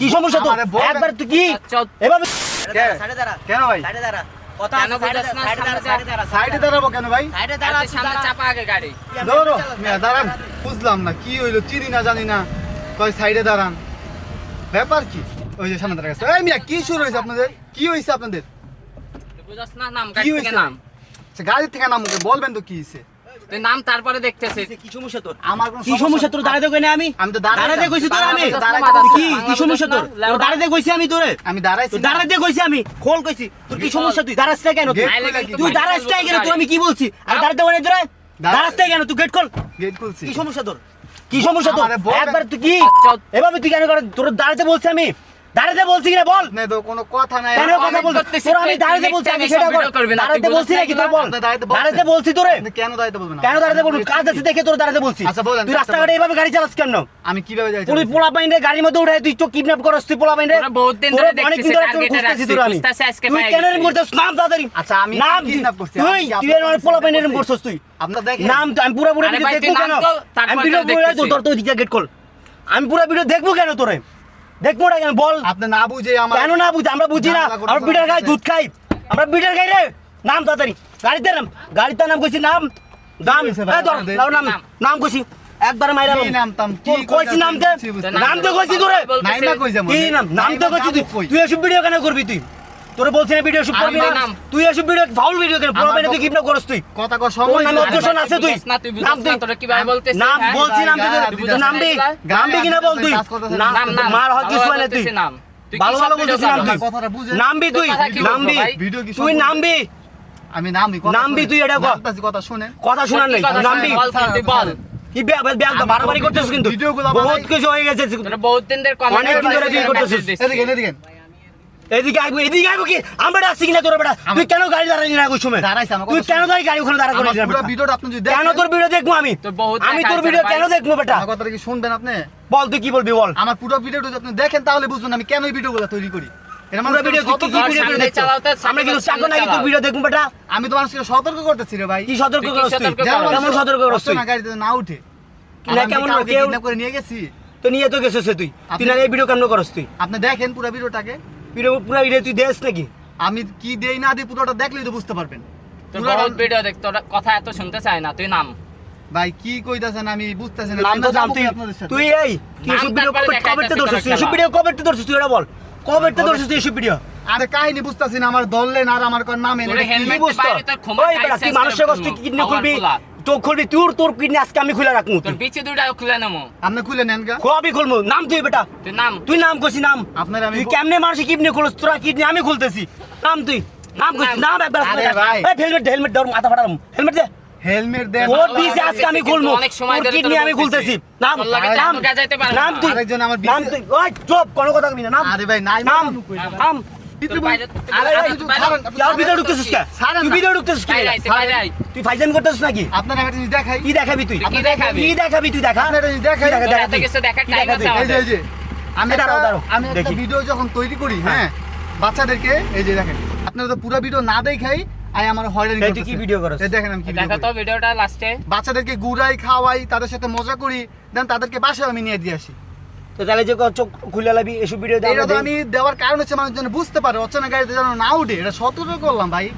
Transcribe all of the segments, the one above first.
কি সমস্যা তোর? একবার তুই কি এভাবে সাইডে দাঁড়া কেন ভাই? সাইডে দাঁড়া কথা কেন বুঝাস না? সাইডে দাঁড়া সাইডে দাঁড়াবো কেন ভাই? সাইডে দাঁড়া সামনে চাপা আগে গাড়ি। ধরো দাঁড়ান, বুঝলাম না কি হইলো, চিনি না জানি না, কয় সাইডে দাঁড়ান, ব্যাপার কি? ওই যে সামনে দাঁড়া গেছে। এই মিয়া কি শুরু হয়েছে আপনাদের? কি হয়েছে আপনাদের? তুই বুঝাস না? নাম কি গাড়ি হয়েছে? থেকে নাম। আচ্ছা, গাড়ি থেকে নামুকে বলবেন তো কি হয়েছে? তুই নাম তারপরে দেখতেছিস। কি সমস্যা তোর? আমার কোনো কি সমস্যা তোর? দাঁড়াতে কই না আমি? আমি তো দাঁড়াইলাম। দাঁড়াতে কইছি তোর আমি। কি সমস্যা তোর? তোর দাঁড়াতে কইছি আমি তোরে। আমি দাঁড়াইছি তুই দাঁড়াতে কইছি আমি। খোল কইছি। তোর কি সমস্যা? তুই দাঁড়াস না কেন? তুই গেট খুলে কি? তুই দাঁড়াস না কেন? তুই আমি কি বলছি? আর দাঁড়াতে কই না তোরে? দাঁড়াস না কেন? তুই গেট খোল। গেট খুলছি। কি সমস্যা তোর? কি সমস্যা তোর? আমারে বলবেন। একবার তুই কি এভাবে তুই কেন করে? তোর দাঁড়াতে বলছি আমি। দাঁড়াতে বলছি কিনা বল। না তো কোনো কথা নাই। কেন কথা বল? তোর আমি দাঁড়াতে বলছি আমি সেটা কর। দাঁড়াতে বলছি নাকি তোর বল? দাঁড়াতে বলছি তোরে। আপনি কেন দাঁড়াইতে বলবেন না? কেন দাঁড়াতে বলবো? কাজ আছে দেখে তোর দাঁড়াতে বলছি। আচ্ছা, বলেন। তুই রাস্তাঘাটে এভাবে গাড়ি চালাস কেন? আমি কিভাবে যাই? পুলিশ পোলা পাইনে গাড়ির মধ্যে উঠায় তুই তো কিডন্যাপ করছিস, তুই পোলা পাইনে তোরা বহুত দিন ধরে দেখতেছিস, টার্গেটে রাখছিস, খুঁজতাছে, আজকে তুই পাই কেন গেছি। এরম করছিস? নাম তাড়াতাড়ি। আচ্ছা, আমি নাম kidnap করছি। তুই আমি কি তুই আপনার এরম পোলা পাইনে এরম করছি? করছিস তুই। আপনারা দেখেন। নাম আমি পুরো আরে ভিডিও ভাই, তুই দেখবো নাম কেন? তো, তারপরে আমি তো ভিডিও দেখতেছি। তোর তো দিকে গেট কল। আমি পুরো ভিডিও দেখবো কেন তোরে? দেখবো না কেন বল? আপনি না বুঝে আমার কেন না বুঝি? আমরা বুঝি না। ঝামেলা করতে আমরা বিটার খাই, পারতেছেন। দুধ খাই। আমরা বিটার খাই রে। নাম তাড়াতাড়ি। গাড়িতে নাম। গাড়িতে নাম কইছি নাম। নাম হয়েছে ভাই এই ধর, আপনাদের? নাও নাম। নাম কইছি। একবার মাইরা কি নামতাম? কি কইছি নাম দে। বুঝছি, বুঝছি। নাম তো কইছি তোরে। নাই না কই যেমন। কি নাম? নাম তো কইছি তুই। তুই এসব ভিডিও কেন করবি তুই? তোরে বলছি না ভিডিও শুট করবি আমি না। নাম। তুই এসব ভিডিও ফাউল ভিডিও কেন? পুরো বাইরে তুই কিডন্যাপ করছিস তুই। কথা কর তোর সময় নামে দিন। অবজেকশন আছে তুই। বুঝাস না, তুই বুঝাস নাম না, তুই। তোরা কিভাবে বলতেছিস, নাম হ্যাঁ? বলছি নাম তুই। গায়ে তুই হাত নাম দে। দিতেছিস। নাম দে কিনা বল তুই। কাজ করতেছেন। নাম নাম, নাম। মার হয় কিছু হয় না তুই। বলতেছিস নাম। তুই কি ভালো সব ভালো ভিডিও বলতেছিস নাম করো? তুই। আমার কথাটা বুঝে। নামবি তুই। তোর কথা কি বলবো নামবি। ভাই? ভিডিও কি তুই সম্পূর্ণ- নামবি। আমি নামই কথা নামবি শুনেন। তুই, এটা কর। নামতাছি, কথা শুনেন। কথা শোনার নাই। সত্যি কথা নামবি। বল, তুই বল। কি ব্যাগ তো বারবারই করতেছিস কিন্তু। ভিডিওগুলো বহুত বানাই। কিছু হয়ে গেছে। তোরা বহুত দিন ধরে comment অনেক দিন ধরে করতেছিস, তুই করতেছিস। message এদিকে দিচ্ছিস। এদিকে এদিকে আইবো কি? আমরা ডাকছি কিনা তোর বেটা? তুই কেন গাড়ি দাঁড়ালি না ওই সময়? দাঁড়াইছে, আমার তুই কথা কেন দাঁড়িয়ে গাড়ি ওখানে দাঁড়া করে আমার দিলি না পুরো বেটা? ভিডিওটা আপনি যদি কেন দেখেন, তোর ভিডিও দেখবো আমি? তোর বহুত আমি দেখা তোর আছে ভিডিও ভাই। কেন দেখবো বেটা? আমার কথাটা কি শুনবেন আপনি? বল তুই কি বলবি বল। আমার পুরো ভিডিওটা যদি আপনি দেখেন তাহলে বুঝবেন আমি কেন এই ভিডিওগুলো তৈরি করি। এটা পুরো মানুষকে ভিডিও তুই কি সতর্ক- ভিডিও সামনে করে দেখছিস? চালাও তো, আমরা কি সামনে চাকর নাকি তোর চালাও। ভিডিও দেখবো বেটা? আমি তো মানুষকে সতর্ক করতেছি রে ভাই। কি সতর্ক তুই কি করছিস তুই? সতর্ক যেমন করছিস? কেমন সতর্ক করছিস তুই? না গাড়িতে না উঠে। না, আমি কেমন কাউকে কেউ- kidnap করে নিয়ে গেছি। তো নিয়ে তো গেছিস তুই। তুই আপনি- না এই ভিডিও কেমন করছিস তুই? আপনি দেখেন পুরো ভিডিওটাকে। পুরো ভিডিও তুই দেখ নাকি? আমি কি দেই না দিই পুরোটা দেখলেই তো বুঝতে পারবেন। তোর পুরোটা- বহুত ভিডিও দেখ, তোর কথা এত শুনতে চায় না, তুই নাম। ভাই কি কইতাছেন আমি বুঝতেছি না। নাম তো আমি নাম যাবো তুই। কি আপনাদের সাথে? তুই এই কি নাম এসব ভিডিও তারপরে কবে দেখাইতেছি তে ধরছিস? তোরা এসব খেলা। ভিডিও কবে তে ধরছিস তুই এটা বল। কবে তে ধরছিস তুই এসব ভিডিও? আরে কাহিনী বুঝতাছি না, আমার ধরলেন আর আমার কোন নাম এনে তোরে কি- helmet- কি বুঝতো? বাইরে তোর ক্ষমা ওই বেটা, তুই license মানুষের করে কাছ থেকে ফেলবো। কিডনি আমার খুলবি, খোলা। চোখ খুলবি, তোর কিডনি আজকে আমি খুলে রাখবো তোর বিচি দুইটা খুলে নেবো। আপনি খুলে নেন গা। কবি খুলবো। নাম তুই বেটা, তুই নাম। তুই নাম কইছি নাম। আপনার আমি তুই কেমনে মানুষের কিডনি খুলছ? তোরা কিডনি আমি খুলতেছি। নাম তুই নাম কইছি নাম একবার। আরে ভাই। এই হেলমেট দে, ওর মাথা ফাটালাম। হেলমেট দে। হেলমেট দেন। ওর দিছে আজকে আমি খুলবো। অনেক সময় তোর ধরে কিডনি তোরে আমি বলতেছি। খুলতেছি। নাম তোর লাগে নাম তো গাজাইতে পারে না। নাম তুই। আরেকজন আমার নাম তুই। ওই চুপ, কোনো কথা কবি না। নাম আরে ভাই নাই নাম মানুষ কইছে। নাম। তোর বাইরে- আরে ভাই, তোর বাইরে- ছাড়েন, তুই আর ভিডিও ঢুকতেছিস কে? ছাড়েন তুই না। ভিডিও ঢুকতেছিস কে? বাইরে আইছে, বাইরে আই। তুই ফাইজান করতেছিস নাকি? আপনার একটা জিনিস দেখাই। কি দেখাবি তুই? তুই কি দেখাবি? কি দেখাবি তুই? দেখা। আপনার একটা জিনিস দেখাই। কি দেখা- তোর দেখা এত তুই। কিছু দেখার কি time দেখা আছে তুই? এই যে, এই যে আমি একটা দাঁড়াও, আমি একটা দেখি। ভিডিও যখন তৈরি করি, হ্যাঁ বাচ্চাদেরকে, এই যে দেখেন আপনারা তো পুরো ভিডিও না দেখাই আই আমার হয়রানি এই তুই করতেছে। কি ভিডিও করছ? এই দেখেন আমি কি ভিডিও দেখা তো করি। ভিডিওটা লাস্টে। বাচ্চাদেরকে ঘুরাই খাওয়াই, তাদের সাথে মজা করি, দেন তাদেরকে বাসায় আমি নিয়ে দিয়ে আসি। তো তাহলে যে চোখ খুলে লাবি এসব ভিডিও এটা তো আমি দেওয়ার কারণ হচ্ছে মানুষ যেন বুঝতে পারে অচেনা গাড়িতে যেন না উঠে। এটা সতর্ক করলাম ভাই।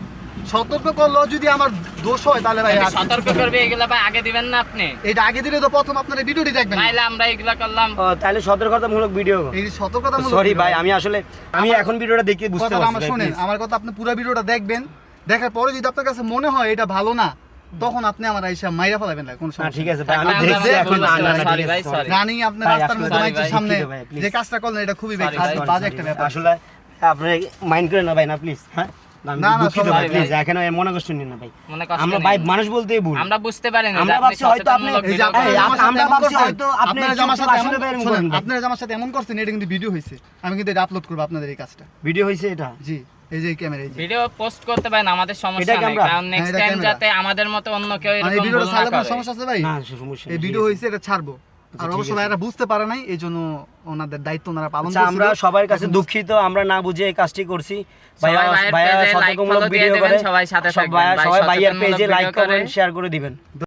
সতর্ক করলেও যদি আমার দোষ হয় তাহলে ভাই আর- সতর্ক করবে, এগুলা ভাই আগে দিবেন না আপনি। এটা আগে দিলে তো প্রথম আপনারা ভিডিওটি দেখবেন না। নাইলে আমরা এগুলা করলাম। তাহলে সতর্কতামূলক ভিডিও। এই সতর্কতামূলক সরি ভিডিও। ভাই, আমি আসলে আমি এখন ভিডিওটা দেখে বুঝতে কথাটা আমার পারছি। শুনেন, আমার কথা আপনি পুরো ভিডিওটা দেখবেন। দেখার পরে যদি আপনার কাছে মনে হয় এটা ভালো না, তখন আপনি আমার আইসা মাইরা ফেলাবেন না, কোনো না সমস্যা ঠিক নেই। আছে ভাই, আমি আমরা দেখছি ভুল এখন। করছি, না, না, sorry ঠিক ভাই, আছে, sorry। রানিং আপনার ভাই, রাস্তার আসলে মধ্যে sorry মাইকের ভাই, সামনে দুঃখিত ভাই, please। যে কাজটা করলেন এটা খুবই Sorry ভাই, বাজে একটা ব্যাপার। আসলে আপনি মাইন্ড করেন না ভাই, না প্লিজ। হ্যাঁ আমি না, দুঃখিত sorry ভাই, ভাই। প্লিজ এখানে মনে কষ্ট নিন না ভাই। মনে কষ্ট আমরা নেই। ভাই মানুষ বলতেই ভুল। আমরা বুঝতে পারি না। আমরা ভাবছি হয়তো আপনি এই যে আপনারা এই, যে আমার সাথে আমরা এমন ভাবছি করছেন, হয়তো আপনি আপনারা যে আমার সাথে আসলে এমন- এরকম শুনেন, করেন ভাই। আপনারা যে আমার সাথে এমন করছেন এটা কিন্তু ভিডিও হয়েছে। আমি কিন্তু এটা আপলোড করবো আপনাদের এই কাজটা। ভিডিও হইছে এটা। জি, এই যে ক্যামেরা, এই যে ভিডিও পোস্ট করতে পারেন, আমাদের সমস্যা এটা নেই। ক্যামেরা? কারণ নেক্সট এটা টাইম ক্যামেরা। যাতে আমাদের মতো অন্য কেউ মানে এই এরকম ভিডিওটা ভুল না ছাড়লে কোনো করে। সমস্যা আছে ভাই? না সমস্যা এই নেই, ভিডিও ঠিক হয়েছে, এটা ছাড়বো। আচ্ছা, আর ঠিক অবশ্য আছে। ভাইরা বুঝতে পারে নাই, এই জন্য ওনাদের দায়িত্ব ওনারা পালন আচ্ছা, করছিল। আমরা সবার কাছে দুঃখিত, আমরা না বুঝে এই কাজটি করছি। সবাই ভাইয়ের ভাইয়া page এ like, সতর্কমূলক follow দিয়ে ভিডিও দিবেন, করে সবাই সাথে থাকবেন। ভাই সবাই ভাইয়ের সচেতনমূলক পেজে লাইক ভিডিও করে। কমেন্ট শেয়ার করে দিবেন।